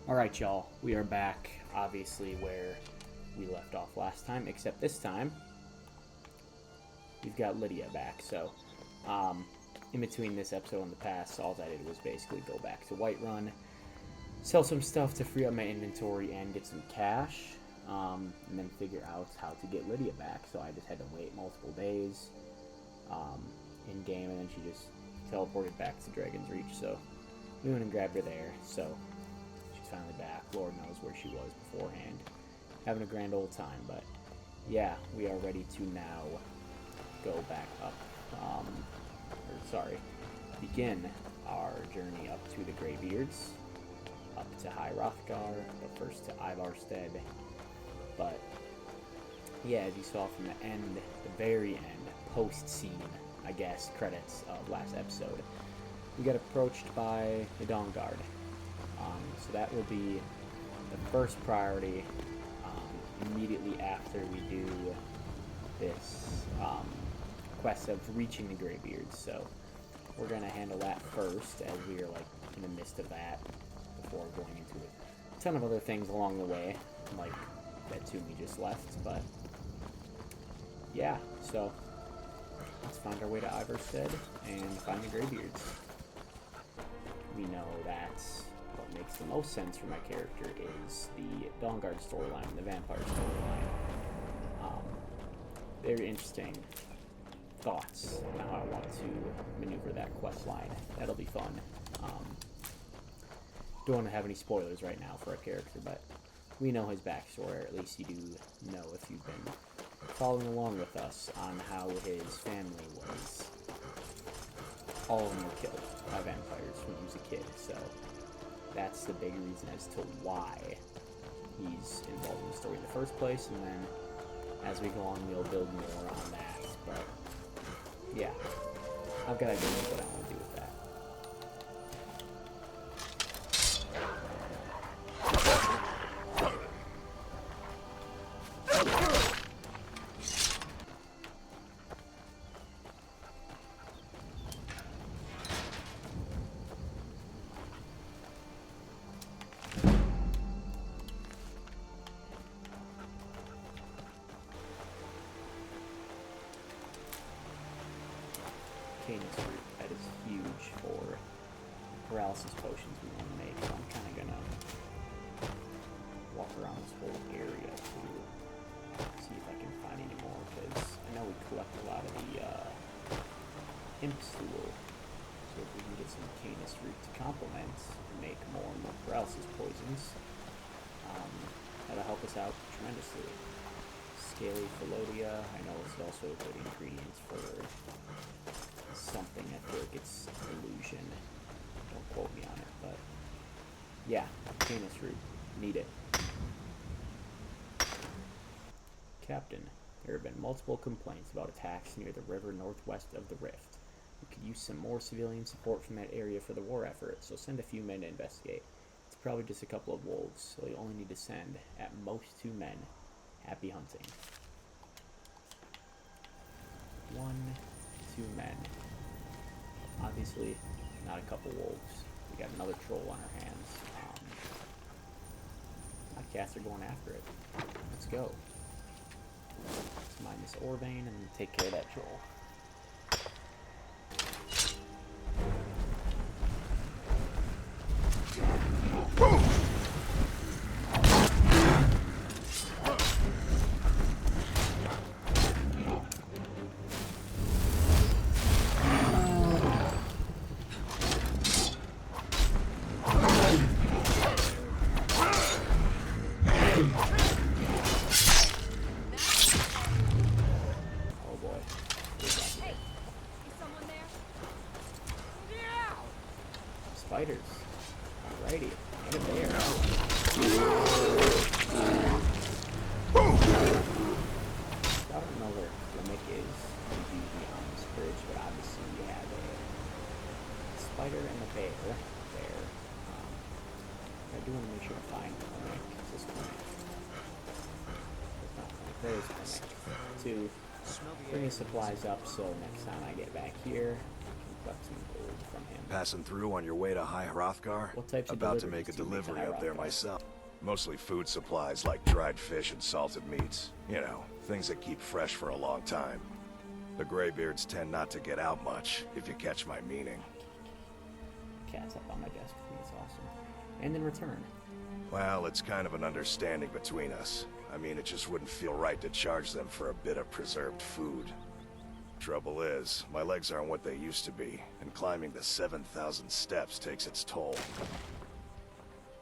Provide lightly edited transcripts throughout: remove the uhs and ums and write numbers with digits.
Alright, y'all, we are back, obviously, where we left off last time, except this time, we've got Lydia back, so, in between this episode and the past, all I did was basically go back to Whiterun, sell some stuff to free up my inventory and get some cash, and then figure out how to get Lydia back, so I just had to wait multiple days, in-game, and then she just teleported back to Dragon's Reach, so we went and grabbed her there, so finally back. Lord knows where she was beforehand. Having a grand old time, but yeah, we are ready to now go back up, begin our journey up to the Greybeards, up to High Hrothgar, but first to Ivarstead. But yeah, as you saw from the end, the very end, post-scene, I guess, credits of last episode, we got approached by the Dawnguard. So that will be the first priority immediately after we do this quest of reaching the Greybeards. So we're going to handle that first, as we are like in the midst of that before going into a ton of other things along the way, like that tune we just left. But yeah, so let's find our way to Ivarstead and find the Greybeards. We know that what makes the most sense for my character is the Dawnguard storyline and the vampire storyline. Very interesting thoughts on how I want to maneuver that quest line. That'll be fun. Don't want to have any spoilers right now for our character, but we know his backstory, or at least you do know if you've been following along with us on how his family was. All of them were killed by vampires when he was a kid, so that's the big reason as to why he's involved in the story in the first place, and then as we go on, we'll build more on that. But yeah, I've got ideas of what I want to do with that. Canis root, that is huge for paralysis potions we want to make, so I'm kind of gonna walk around this whole area to see if I can find any more, because I know we collect a lot of the imp stool, so if we can get some Canis root to complement and make more and more paralysis poisons, that'll help us out tremendously. Scaly Philodia, I know it's also a good ingredient for something. I feel like it's illusion. Don't quote me on it, but yeah, Canis root. Need it. Captain, there have been multiple complaints about attacks near the river northwest of the Rift. We could use some more civilian support from that area for the war effort, so send a few men to investigate. It's probably just a couple of wolves, so you only need to send, at most, 2 men. Happy hunting. 1, 2 men. Obviously, not a couple wolves. We got another troll on our hands. My cats are going after it. Let's go. Let's mine this ore vein and take care of that troll. Spiders. Alrighty. Get him there. I don't know where Glimmick is. He's usually on this bridge, but obviously we have a spider and a bear there. I do want to make sure to find Glimmick. Is this Glimmick? There's not Glimmick. There is Glimmick. To bring his supplies up, so next time I get back here, I can collect some gold from him. Passing through on your way to High Hrothgar? What types of About to make a deliveries do you make to delivery up there High Hrothgar? myself. Mostly food supplies like dried fish and salted meats. You know, things that keep fresh for a long time. The Greybeards tend not to get out much, if you catch my meaning. Cat's up on my desk. I think it's awesome. And then return. Well, it's kind of an understanding between us. I mean, it just wouldn't feel right to charge them for a bit of preserved food. Trouble is, my legs aren't what they used to be, and climbing the 7,000 steps takes its toll.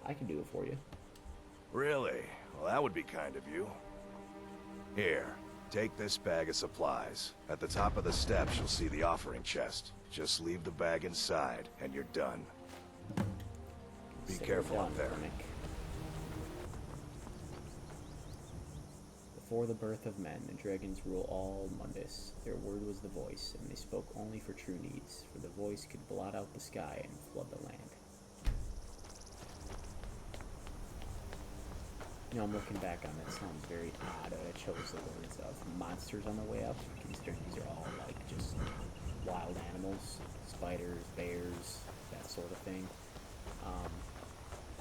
I can do it for you. Really? Well, that would be kind of you. Here, take this bag of supplies. At the top of the steps, you'll see the offering chest. Just leave the bag inside, and you're done. Be careful up there. Before the birth of men, the dragons rule all Mundus. Their word was the voice, and they spoke only for true needs, for the voice could blot out the sky and flood the land. You know, I'm looking back on that, sounds very odd. I chose the words of monsters on the way up, considering these are all, like, just wild animals. Spiders, bears, that sort of thing.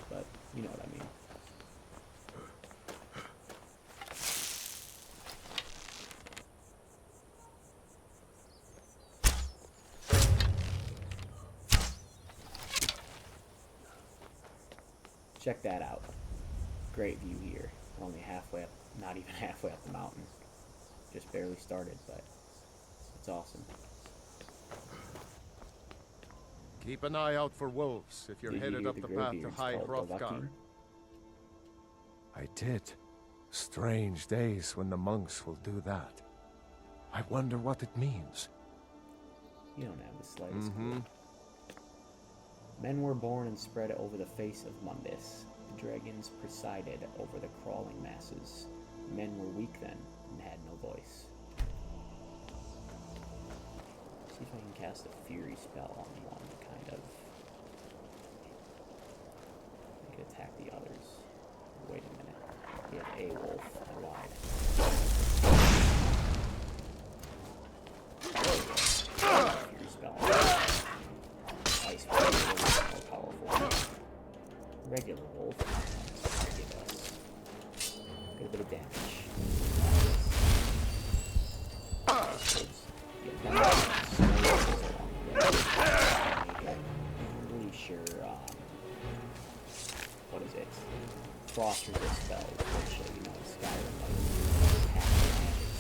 But, you know what I mean. Check that out. Great view here. We're only halfway up, not even halfway up the mountain. Just barely started, but it's awesome. Keep an eye out for wolves if you're headed up the path to High Hrothgar. I did. Strange days when the monks will do that. I wonder what it means. You don't have the slightest clue. Men were born and spread over the face of Mundus. The dragons presided over the crawling masses. Men were weak then and had no voice. See if I can cast a fury spell on one to kind of make it attack the others. Wait a minute. He had a wolf. I lied. Fury spell. Ice wolf is more powerful. Regular wolf give us a good bit of damage. I'm really sure, what is it? Frost resist spells, which, you know, in Skyrim, like, half the land is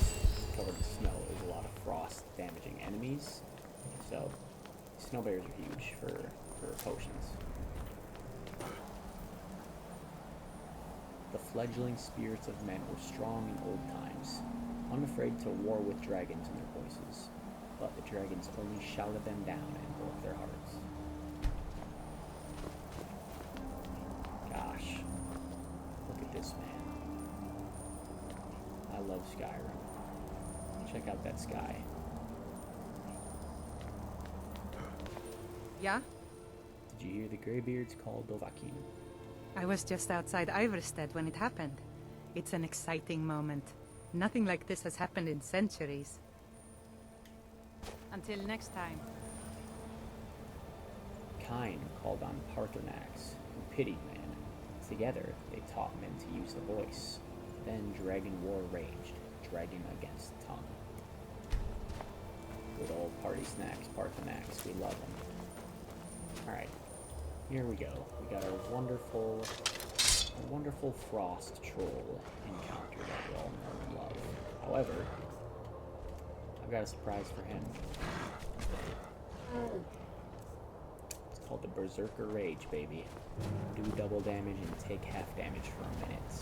covered in snow. There's a lot of frost damaging enemies, so snow bears are huge for potions. The fledgling spirits of men were strong in old times, unafraid to war with dragons in their voices, but the dragons only shouted them down and broke their hearts. Gosh, look at this man. I love Skyrim. Check out that sky. Yeah? Did you hear the Greybeards called Dovahkiin? I was just outside Iverstead when it happened. It's an exciting moment. Nothing like this has happened in centuries. Until next time. Kine called on Paarthurnax, who pitied men. Together, they taught men to use the voice. Then dragon war raged, dragon against tongue. Good old party snacks, Paarthurnax. We love them. Alright, here we go. We got our wonderful frost troll encounter that we all know and love. However, I've got a surprise for him. It's called the Berserker Rage, baby. Do double damage and take half damage for a minute.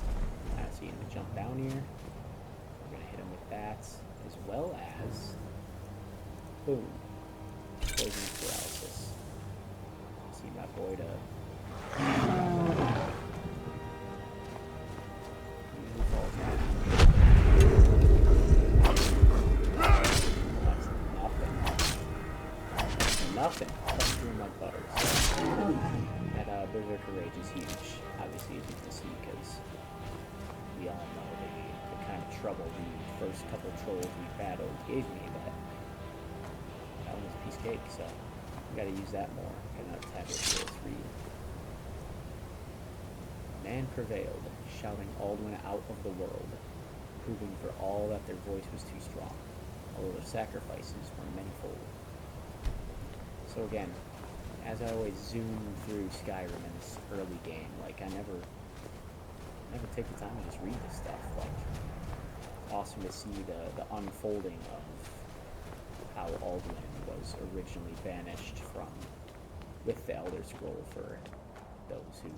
Alright, so you're gonna jump down here. We're gonna hit him with that, as well as boom. Poison paralysis. See my boy to nothing. Cut through my butter. That Berserker Rage is huge, obviously, as you can see, because we all know the kind of trouble the first couple trolls we battled gave me, but that one was a piece of cake, so Gotta use that more. Got another tablet for us read. Man prevailed, shouting Alduin out of the world, proving for all that their voice was too strong, although their sacrifices were manifold. So again, as I always zoom through Skyrim in this early game, like I never take the time to just read this stuff. Like, awesome to see the unfolding of how Alduin was originally banished from with the Elder Scroll, for those who,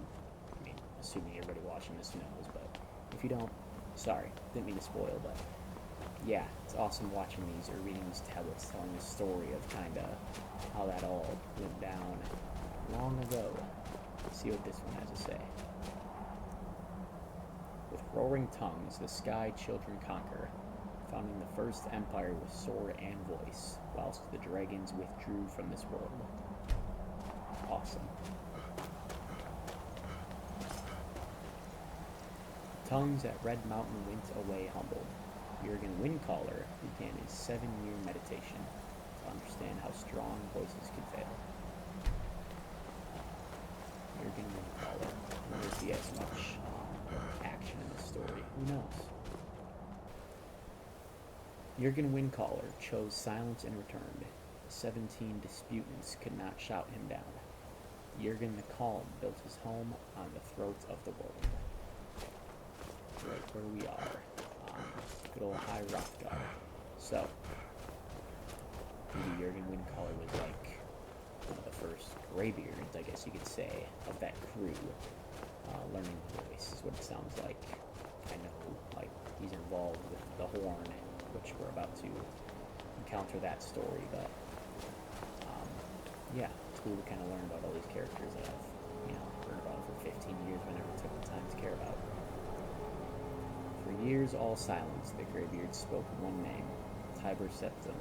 I mean, assuming everybody watching this knows, but if you don't, sorry, didn't mean to spoil, but yeah, it's awesome watching these or reading these tablets telling the story of kind of how that all went down long ago. Let's see what this one has to say. With roaring tongues, the Sky Children conquer, founding the first empire with sword and voice, whilst the dragons withdrew from this world. Awesome. Tongues at Red Mountain went away humbled. Jurgen Windcaller began his 7-year meditation to understand how strong voices could fail. Jurgen Windcaller. I wonder if he has much action in this story. Who knows? Jurgen Windcaller chose silence and returned. The 17 disputants could not shout him down. Jurgen the Calm built his home on the throat of the world. Right where we are. Good old High Hrothgar. So, maybe Jurgen Windcaller was like one of the first Greybeards, I guess you could say, of that crew. Learning voice is what it sounds like. I know, like, he's involved with the Horn, which we're about to encounter that story, but yeah, it's cool to kind of learn about all these characters that I've, heard about for 15 years but never took the time to care about. For years, all silence, the Greybeards spoke one name. Tiber Septim,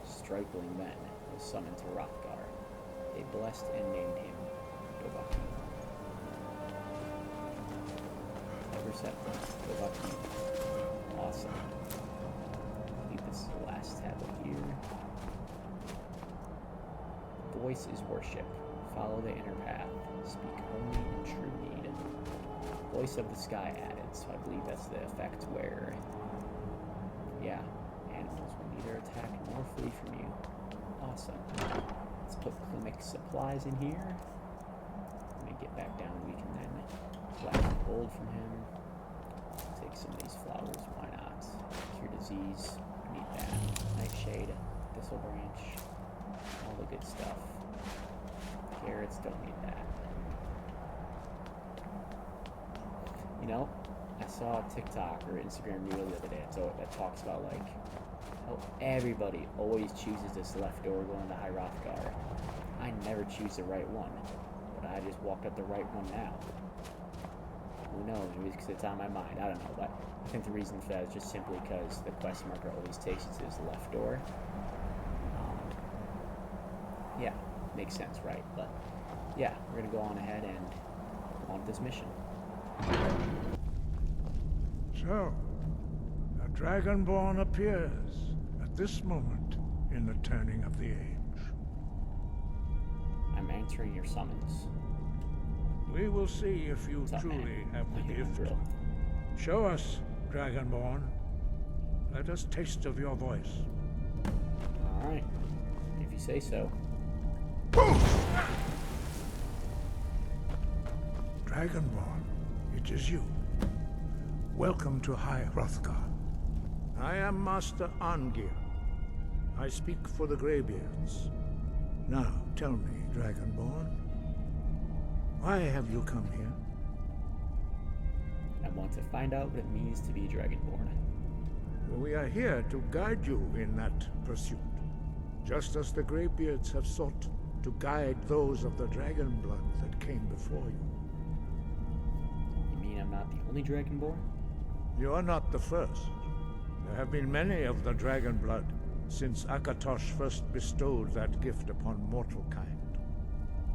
stripling then, was summoned to Hrothgar. They blessed and named him Dovahkiin. Tiber Septim, Dovahkiin. Awesome. I think this is the last tablet here. Voice is worship. Follow the inner path. Speak only in true need. Voice of the Sky added, so I believe that's the effect where, yeah, animals will neither attack nor flee from you. Awesome. Let's put Klimek supplies in here. Let me get back down. We can then collect gold from him. Take some of these flowers. Why not? Cure disease. Need that. Nightshade. Thistle branch. All the good stuff. Carrots, don't need that. I saw a TikTok or Instagram reel the other day that talks about, like, how everybody always chooses this left door going to High Hrothgar. I never choose the right one, but I just walked up the right one now. Who knows? Maybe it's because it's on my mind. I don't know, but I think the reason for that is just simply because the quest marker always takes you to this left door. Yeah, makes sense, right? But yeah, we're gonna go on ahead and go on with this mission. So, a Dragonborn appears at this moment in the turning of the age. I'm answering your summons. We will see if you What's up, truly man? have the gift. Drill. Show us, Dragonborn. Let us taste of your voice. Alright, if you say so. Dragonborn, it is you. Welcome to High Hrothgar. I am Master Arngir. I speak for the Greybeards. Now, tell me, Dragonborn, why have you come here? I want to find out what it means to be Dragonborn. We are here to guide you in that pursuit, just as the Greybeards have sought to guide those of the dragon blood that came before you. You mean I'm not the only Dragonborn? You are not the first. There have been many of the dragon blood since Akatosh first bestowed that gift upon mortal kind.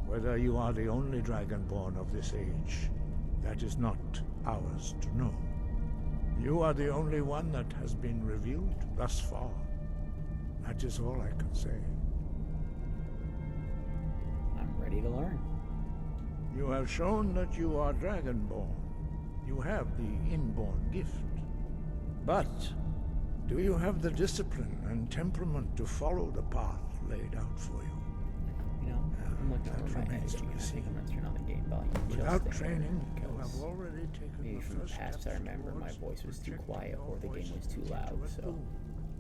Whether you are the only Dragonborn of this age, that is not ours to know. You are the only one that has been revealed thus far. That is all I can say. ready to learn. You have shown that you are Dragonborn. You have the inborn gift. But do you have the discipline and temperament to follow the path laid out for you? You know, I'm looking over my energy. I think I'm gonna turn on the game volume. Without training, you have already taken maybe the from the first past I steps remember my towards voice was too projecting quiet your or the game voice was too into loud, a so boom.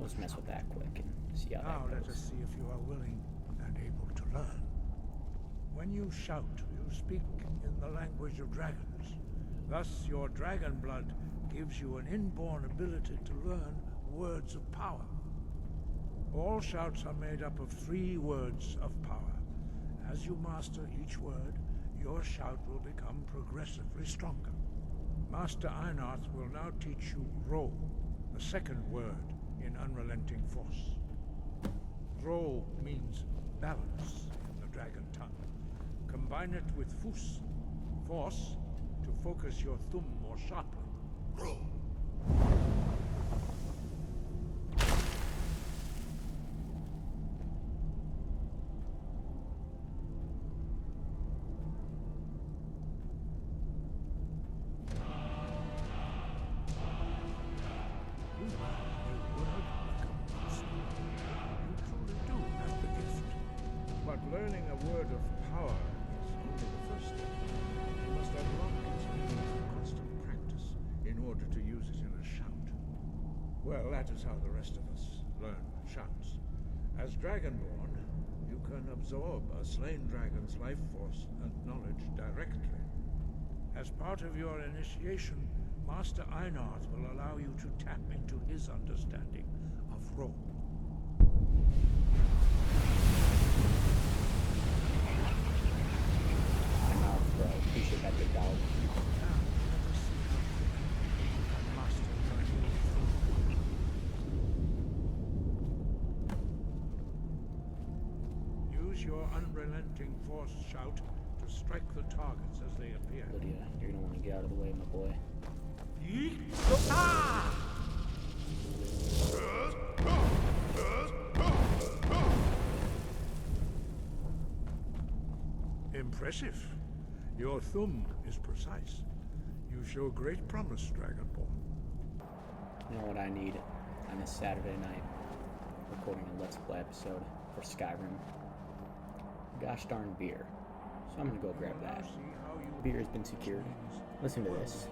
let's mess with that quick and see how Now that let goes. us see if you are willing and able to learn. When you shout, you speak in the language of dragons. Thus, your dragon blood gives you an inborn ability to learn words of power. All shouts are made up of 3 words of power. As you master each word, your shout will become progressively stronger. Master Einarth will now teach you Ro, the second word in Unrelenting Force. Ro means balance in the dragon tongue. Combine it with Fus, force, to focus your thumb more sharply. Ro. Learning a word of power is only the first step. You must unlock its meaning through constant practice in order to use it in a shout. Well, that is how the rest of us learn shouts. As Dragonborn, you can absorb a slain dragon's life force and knowledge directly. As part of your initiation, Master Einarth will allow you to tap into his understanding of Ro. Bro, appreciate that big dog. Use your unrelenting force shout to strike the targets as they appear. Lydia, you're gonna want to get out of the way, my boy. Impressive. Your thumb is precise. You show great promise, Dragonborn. You know what I need on this Saturday night? Recording a Let's Play episode for Skyrim. Gosh darn beer. So I'm gonna go grab that. Beer has been secured. Listen to this.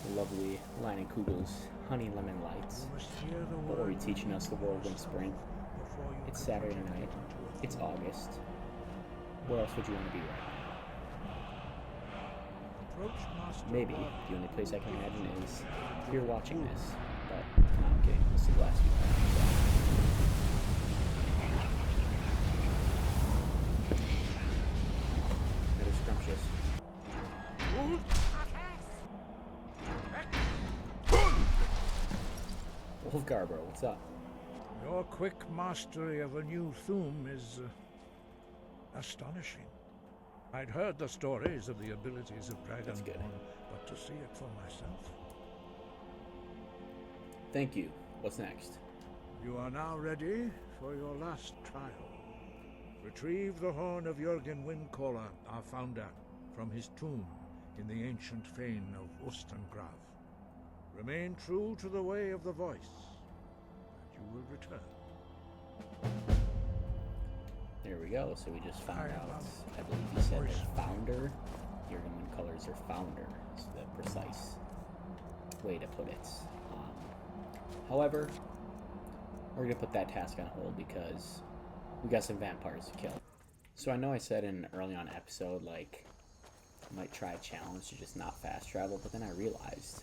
The lovely Kugel's Honey Lemon Lights. What are you teaching us the world in spring? It's Saturday night. It's August. Where else would you want to be right now? Maybe the only place I can imagine is here watching this. But no, I'm kidding. This is the last few times. Another scrumptious. Hrothgar, bro, what's up? Your quick mastery of a new thum is astonishing. I'd heard the stories of the abilities of Dragonborn, but to see it for myself. Thank you. What's next? You are now ready for your last trial. Retrieve the horn of Jürgen Windcaller, our founder, from his tomb in the ancient fane of Ostengrav. Remain true to the way of the voice, and you will return. There we go. So we just found out, I believe you said their founder. Jürgen Windcaller's their founder. Is the precise way to put it. However, we're going to put that task on hold because we got some vampires to kill. So I know I said in an early on episode, like, I might try a challenge to just not fast travel, but then I realized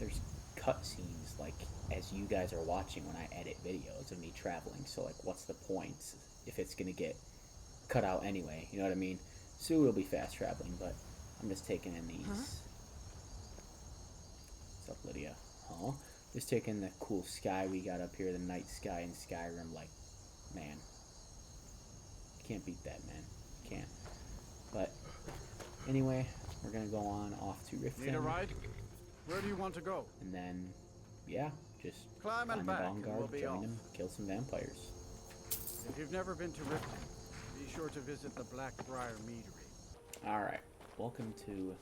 there's cutscenes, like, as you guys are watching when I edit videos of me traveling. So, like, what's the point if it's going to get cut out anyway? You know what I mean? So we'll be fast traveling, but I'm just taking in these. What's up, Lydia? Huh? Just taking the cool sky we got up here, the night sky in Skyrim. Like, man, can't beat that, man. Can't. But anyway, we're gonna go on off to Riften. Need a ride? Where do you want to go? And then, yeah, Just Climb find and the back, and Dawnguard, we'll be join off. them, kill some vampires. If you've never been to Riften, be sure to visit the Blackbriar Meadery. Alright, welcome to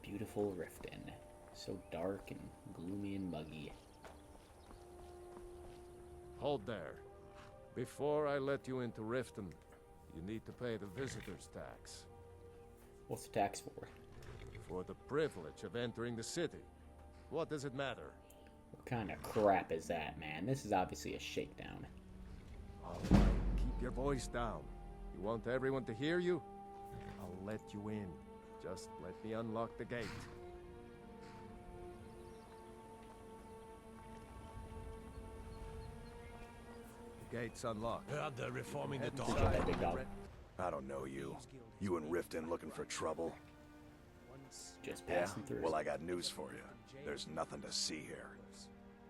beautiful Riften. So dark and gloomy and muggy. Hold there. Before I let you into Riften, you need to pay the visitor's tax. What's the tax for? For the privilege of entering the city. What does it matter? What kind of crap is that, man? This is obviously a shakedown. All right, keep your voice down. You want everyone to hear you? I'll let you in. Just let me unlock the gate. The gate's unlocked. Heard they're reforming the Head Good Dawn. job, big dog. I don't know you. You in Riften looking for trouble? Just Yeah? passing through. Well, I got news for you. There's nothing to see here.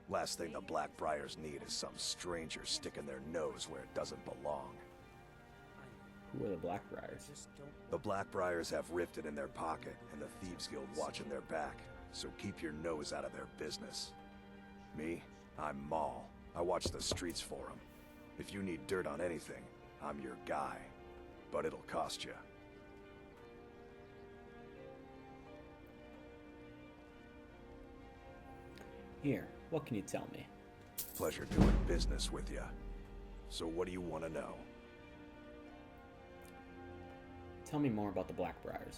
Last thing the Blackbriars need is some stranger sticking their nose where it doesn't belong. Who are the Blackbriars? The Blackbriars have Riften in their pocket and the Thieves Guild watching their back, so keep your nose out of their business. Me? I'm Maul. I watch the streets for them. If you need dirt on anything, I'm your guy. But it'll cost you. Here, what can you tell me? Pleasure doing business with you. So what do you want to know? Tell me more about the Blackbriars.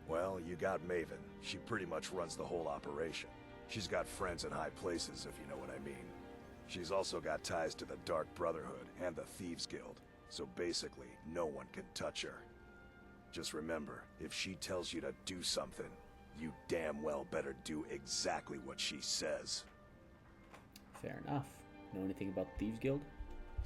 Well, you got Maven. She pretty much runs the whole operation. She's got friends in high places, if you know what I mean. She's also got ties to the Dark Brotherhood and the Thieves Guild, so basically, no one can touch her. Just remember, if she tells you to do something, you damn well better do exactly what she says. Fair enough. Know anything about the Thieves Guild?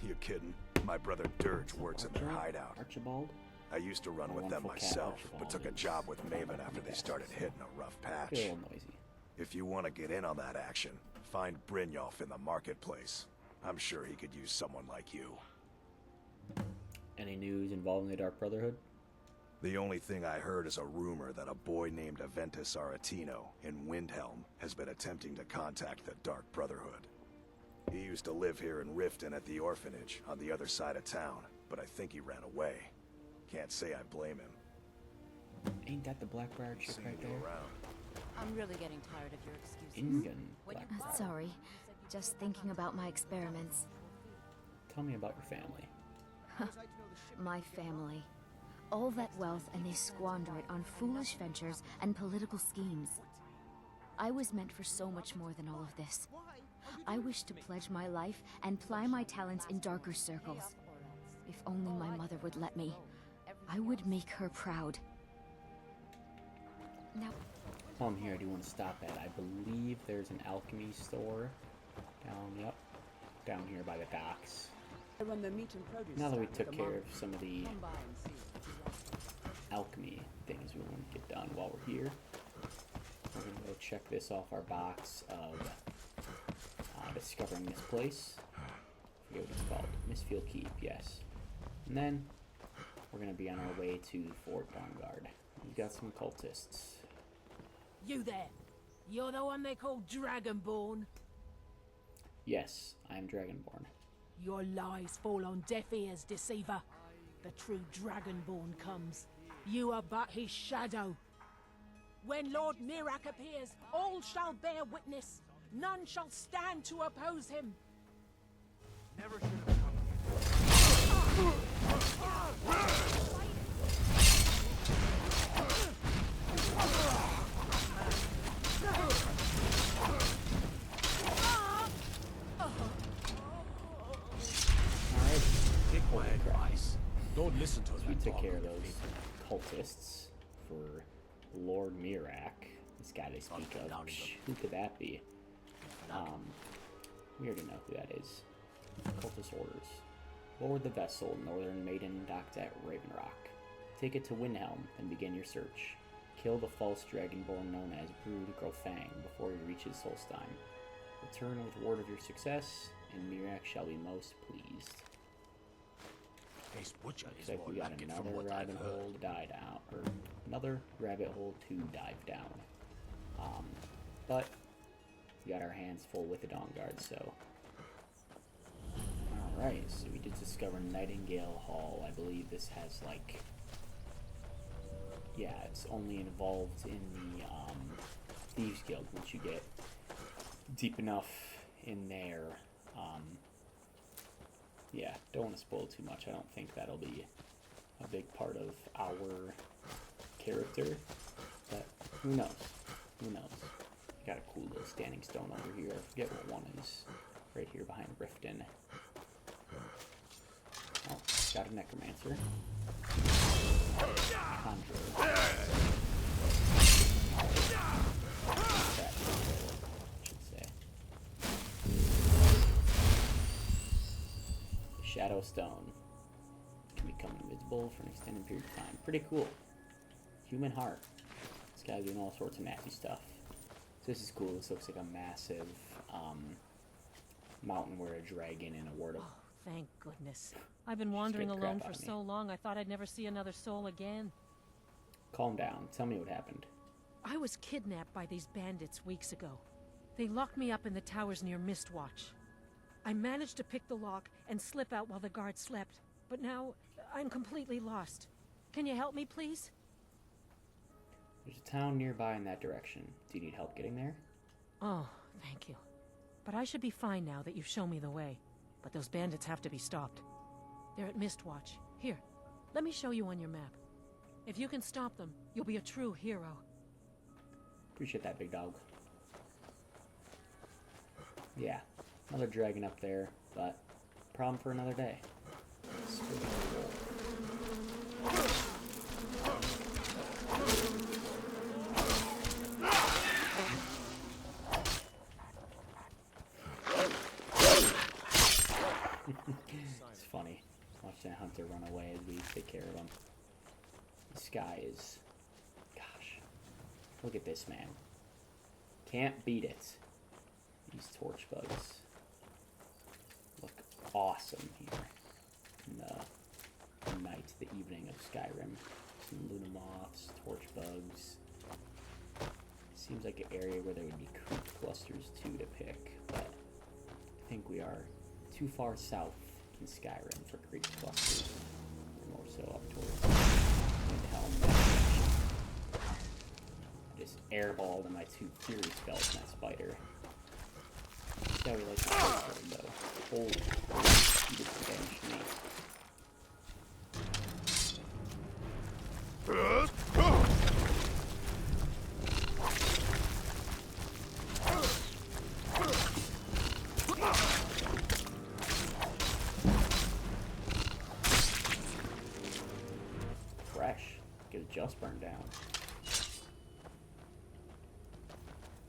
You kidding? My brother Dirge works in their hideout. Archibald? I used to run My with them wonderful cat, myself, but Archibald, took a is job with Maven the after they best. started hitting a rough Get a patch. little noisy. If you want to get in on that action, find Brynjolf in the marketplace. I'm sure he could use someone like you. Any news involving the Dark Brotherhood? The only thing I heard is a rumor that a boy named Aventus Aretino in Windhelm has been attempting to contact the Dark Brotherhood. He used to live here in Riften at the orphanage on the other side of town, but I think he ran away. Can't say I blame him. Ain't that the Blackbriar chick Seen right you there? around. I'm really getting tired of your excuses. Ingun Blackbriar. Sorry, just thinking about my experiments. Tell me about your family. My family. All that wealth and they squander it on foolish ventures and political schemes. I was meant for so much more than all of this. I wish to pledge my life and ply my talents in darker circles. If only my mother would let me, I would make her proud. Now, While I'm here, I do want to stop at. I believe there's an alchemy store down here by the docks. Now that we took care of some of the alchemy things we want to get done while we're here, we're going to go check this off our box of discovering this place. I forget what it's called. Mistfield Keep, yes. And then we're going to be on our way to Fort Dawnguard. We've got some cultists. You there. You're the one they call Dragonborn. Yes, I am Dragonborn. Your lies fall on deaf ears, deceiver. The true Dragonborn comes. You are but his shadow. When Lord Mirak appears, all shall bear witness. None shall stand to oppose him. Never should have come here. Alright, Take my advice. Don't listen to we that took dog. care of those cultists for Lord Mirak. This guy they speak of. Who could that be? We already know who that is. Cultist orders. Board the vessel, Northern Maiden docked at Raven Rock. Take it to Windhelm and begin your search. Kill the false dragonborn known as Brood Grofang before he reaches Solstheim. Return with word of your success, and Mirak shall be most pleased. This butcher Looks is like more we got like it from another what I've rabbit heard. hole to dive down, or another rabbit hole to dive down. But we got our hands full with the Dawnguard, so. Alright, so we did discover Nightingale Hall. I believe this has, like... Yeah, it's only involved in the Thieves Guild once you get deep enough in there. Yeah, don't want to spoil too much. I don't think that'll be a big part of our character, but who knows? Who knows? Got a cool little standing stone over here. I forget what one is. Right here behind Riften. Oh, got a necromancer. Conjurer. That should say. Shadow Stone. Can become invisible for an extended period of time. Pretty cool. Human heart. This guy's doing all sorts of nasty stuff. So this is cool. This looks like a massive mountain where a dragon and a ward of... Oh, thank goodness. I've been wandering alone for so long, I thought I'd never see another soul again. Calm down. Tell me what happened. I was kidnapped by these bandits weeks ago. They locked me up in the towers near Mistwatch. I managed to pick the lock and slip out while the guards slept, but now I'm completely lost. Can you help me, please? There's a town nearby in that direction. Do you need help getting there? Oh, thank you. But I should be fine now that you've shown me the way. But those bandits have to be stopped. They're at Mistwatch. Here, let me show you on your map. If you can stop them, you'll be a true hero. Appreciate that, big dog. Yeah, another dragon up there, but problem for another day. It's pretty cool. It's funny watching a hunter run away as we take care of him. The sky is... Gosh. Look at this, man. Can't beat it. These torch bugs look awesome here. In the night, the evening of Skyrim. Some Luna moths, torch bugs. Seems like an area where there would be creep clusters too to pick, but I think we are too far south in Skyrim for creep clusters. We're more so up towards Windhelm. I just airballed in my 2 fury spells in that spider. That's how we like to play though. Holy, he did some damage to me. Fresh. Get it just burned down.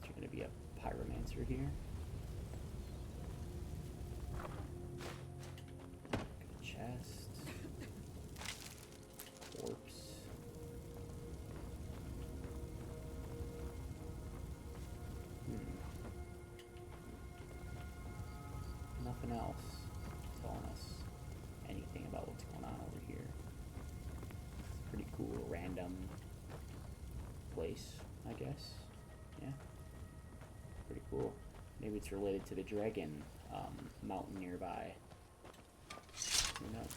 You're gonna be a pyromancer here. Good chest. Corpse. Nothing else telling us anything about what's going on over here. It's a pretty cool random place, I guess. Yeah. Pretty cool. Maybe it's related to the dragon mountain nearby. Who knows?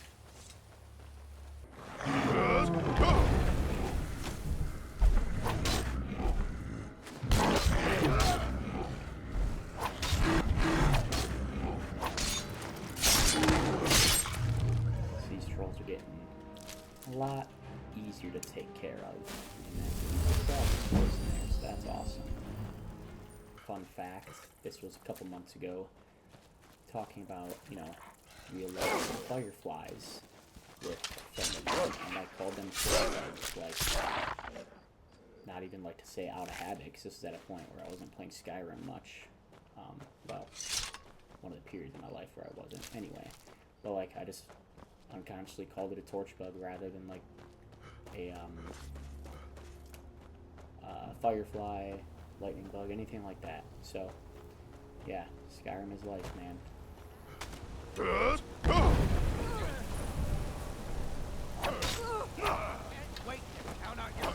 These trolls are getting a lot easier to take care of. And then in there, so that's awesome. Fun fact, this was a couple months ago, talking about, you know, real life fireflies with a friend of mine, and I called them fireflies, like, not even like to say out of habit, because this is at a point where I wasn't playing Skyrim much. Well, one of the periods in my life where I wasn't, anyway. But like, I just unconsciously called it a torch bug rather than like a firefly, lightning bug, anything like that. So, yeah, Skyrim is life, man. Wait, count on you.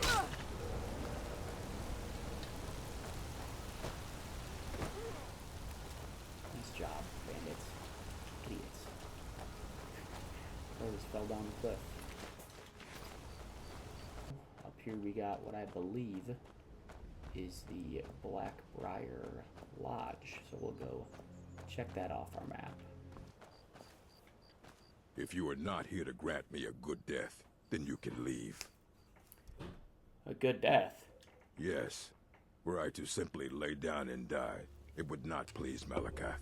fell down the cliff. Up here we got what I believe is the Blackbriar Lodge. So we'll go check that off our map. If you are not here to grant me a good death, then you can leave. A good death? Yes. Were I to simply lay down and die, it would not please Malakath.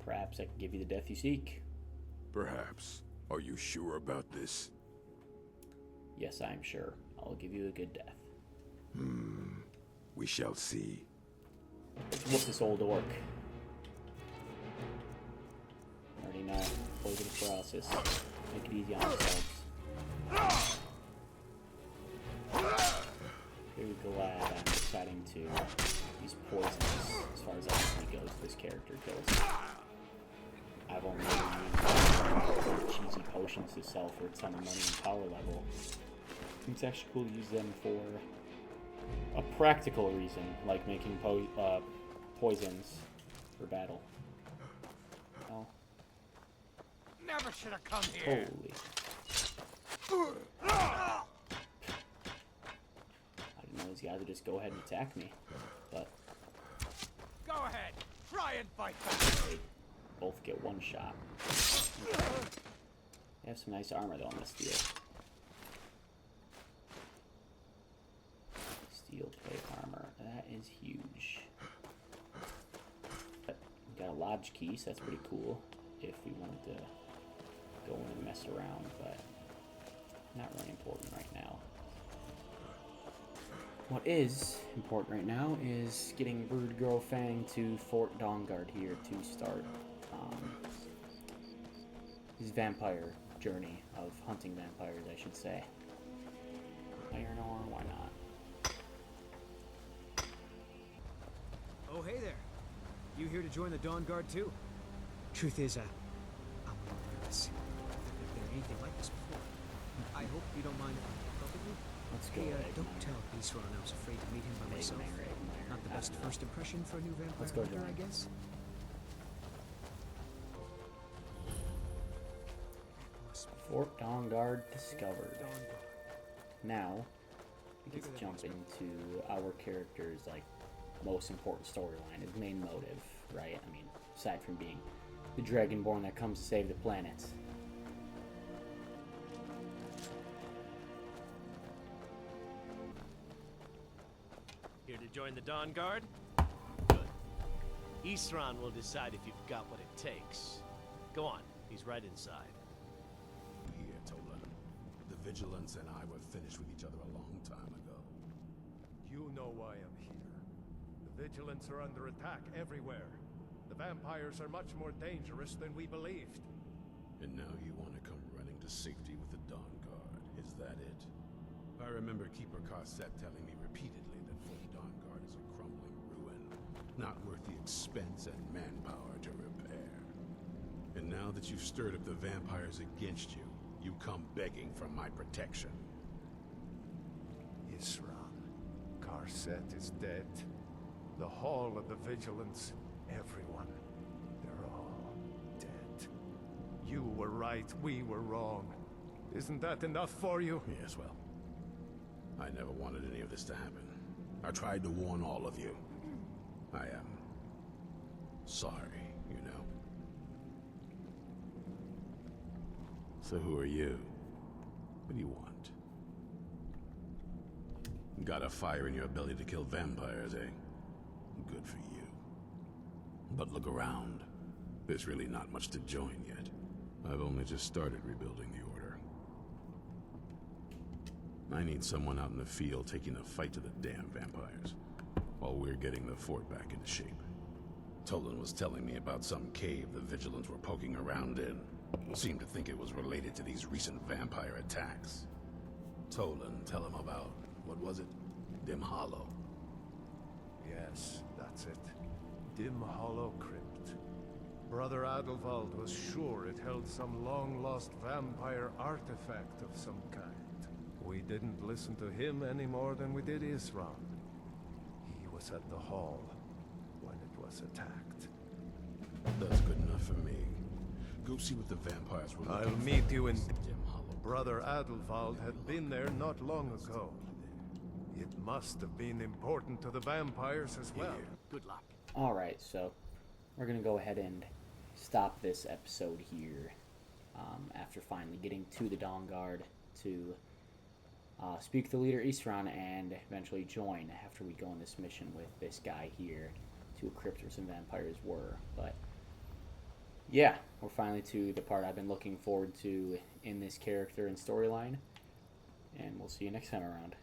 Perhaps I can give you the death you seek. Perhaps. Are you sure about this? Yes, I am sure. I'll give you a good death. We shall see. Let's whoop this old orc. Already know. Poison paralysis. Make it easy on ourselves. Very glad I'm deciding to use poisons as far as actually goes. This character kills. I've only used cheesy potions to sell for a ton of money and power level. It's actually cool to use them for a practical reason, like making poisons for battle. Oh. Never should have come here. Holy. I didn't know these guys would just go ahead and attack me, but Go ahead. Try and fight back. they both get one shot. Okay. They have some nice armor though on this steel. Steel plate armor. That is huge. But we got a lodge key, so that's pretty cool if we wanted to go in and mess around, but not really important right now. What is important right now is getting Brood Girl Fang to Fort Dawnguard here to start his vampire journey of hunting vampires, I should say. Iron ore, why not? Oh, hey there. You here to join the Dawnguard too? Truth is, I'm a little nervous. I've never been anything like this before. I hope you don't mind if I talk with you. Let's go. Hey, don't tell Isran I was afraid to meet him by myself. Not the best first impression for a new vampire Let's go, hunter, I John. guess. Fort Dawnguard discovered. Now, we get to jump into our character's like most important storyline, his main motive, right? I mean, aside from being the Dragonborn that comes to save the planet. Here to join the Dawnguard? Good. Isran will decide if you've got what it takes. Go on, he's right inside. Here, Tolan. The Vigilance and I were finished with each other a long time ago. You know why I'm here. The Vigilants are under attack everywhere. The vampires are much more dangerous than we believed. And now you want to come running to safety with the Dawnguard, is that it? I remember Keeper Carset telling me repeatedly that Fort Dawnguard is a crumbling ruin, not worth the expense and manpower to repair. And now that you've stirred up the vampires against you, you come begging for my protection. Isran, Carset is dead. The Hall of the Vigilance, everyone, they're all dead. You were right, we were wrong. Isn't that enough for you? Yes, well, I never wanted any of this to happen. I tried to warn all of you. I am sorry, you know. So who are you? What do you want? Got a fire in your belly to kill vampires, eh? Good for you. But look around. There's really not much to join yet. I've only just started rebuilding the Order. I need someone out in the field taking the fight to the damn vampires, while we're getting the fort back into shape. Tolan was telling me about some cave the Vigilants were poking around in. Seemed to think it was related to these recent vampire attacks. Tolan, tell him about, what was it? Dim Hollow. Yes, that's it. Dim Hollow Crypt. Brother Adelwald was sure it held some long-lost vampire artifact of some kind. We didn't listen to him any more than we did Isran. He was at the hall when it was attacked. That's good enough for me. go see what the vampires were I'll looking for. meet you in... Dim Hollow. Brother Adelwald had been there not long ago. It must have been important to the vampires as well. Good luck. Alright, so we're going to go ahead and stop this episode here after finally getting to the Dawnguard to speak to the leader Isran and eventually join after we go on this mission with this guy here to a crypt where some vampires were. But yeah, we're finally to the part I've been looking forward to in this character and storyline, and we'll see you next time around.